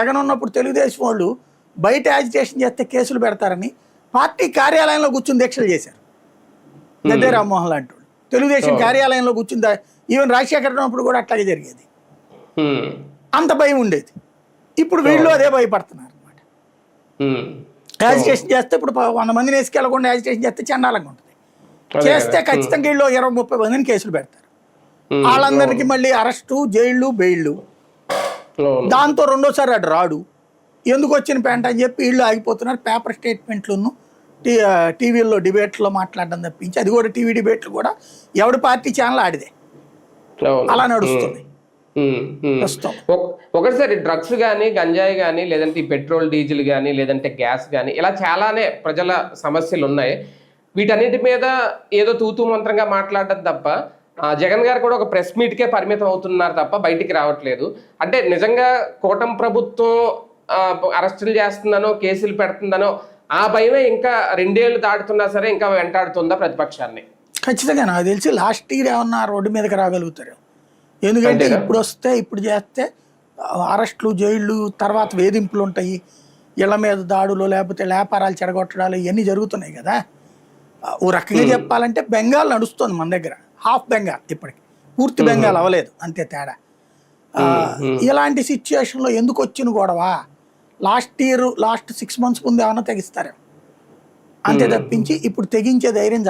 జగన్ ఉన్నప్పుడు తెలుగుదేశం వాళ్ళు బయట యాజిటేషన్ చేస్తే కేసులు పెడతారని పార్టీ కార్యాలయంలో కూర్చుని దీక్షలు చేశారు. గద్దె రామ్మోహన్ లాంటి వాళ్ళు తెలుగుదేశం కార్యాలయంలో కూర్చుని ఈవెన్ రాజశేఖర్ ఉన్నప్పుడు కూడా అట్లాగే జరిగేది. అంత భయం ఉండేది. ఇప్పుడు వీళ్ళు అదే భయపడుతున్నారు అనమాట. యాజిటేషన్ చేస్తే ఇప్పుడు 100 మందిని వేసుకెళ్ళకుండా యాజిటేషన్ చేస్తే చండాలంగా ఉంటుంది. చేస్తే ఖచ్చితంగా వీళ్ళు 20-30 మందిని కేసులు పెడతారు. వాళ్ళందరికీ మళ్ళీ అరెస్టు, జైళ్ళు, బెయిళ్ళు. దాంతో రెండోసారి అటు రాడు. ఎందుకు వచ్చిన పెంట అని చెప్పి వీళ్ళు ఆగిపోతున్నారు. పేపర్ స్టేట్మెంట్లను టీవీల్లో డిబేట్లో మాట్లాడడం తప్పించి, అది కూడా టీవీ డిబేట్లు కూడా ఎవడి పార్టీ ఛానల్ ఆడిదే అలా నడుస్తుంది ప్రస్తుతం. ఒకటిసారి డ్రగ్స్ కానీ, గంజాయి కానీ, లేదంటే ఈ పెట్రోల్ డీజిల్ కానీ, లేదంటే గ్యాస్ కానీ, ఇలా చాలానే ప్రజల సమస్యలు ఉన్నాయి. వీటన్నిటి మీద ఏదో తూతూ మంత్రంగా మాట్లాడడం తప్ప జగన్ గారు కూడా ఒక ప్రెస్ మీట్కే పరిమితం అవుతున్నారు తప్ప బయటికి రావట్లేదు. అంటే నిజంగా కూటమి ప్రభుత్వం అరెస్టులు చేస్తుందనో, కేసులు పెడుతుందనో ఆ భయమే ఇంకా 2 ఏళ్ళు దాటుతున్నా సరే ఇంకా వెంటాడుతుందా ప్రతిపక్షాన్ని? ఖచ్చితంగా నాకు తెలిసి లాస్ట్ ఇయర్ ఏమన్నా రోడ్డు మీదకి రాగలుగుతారు. ఎందుకంటే ఇప్పుడు వస్తే, ఇప్పుడు చేస్తే అరెస్టులు, జైళ్ళు, తర్వాత వేధింపులు ఉంటాయి, ఇళ్ల మీద దాడులు, లేకపోతే వ్యాపారాలు చెడగొట్టడాలు ఇవన్నీ జరుగుతున్నాయి కదా. ఓ రకంగా చెప్పాలంటే బెంగాల్ నడుస్తుంది మన దగ్గర. హాఫ్ బెంగాల్ ఇప్పటికి, పూర్తి బెంగాల్ అవ్వలేదు, అంతే తేడా. ఇలాంటి సిచ్యువేషన్లో ఎందుకు వచ్చిన గొడవ? లాస్ట్ 6 months ముందు ఏమన్నా తెగిస్తారు అంతే తప్పించి ఇప్పుడు తెగించే ధైర్యం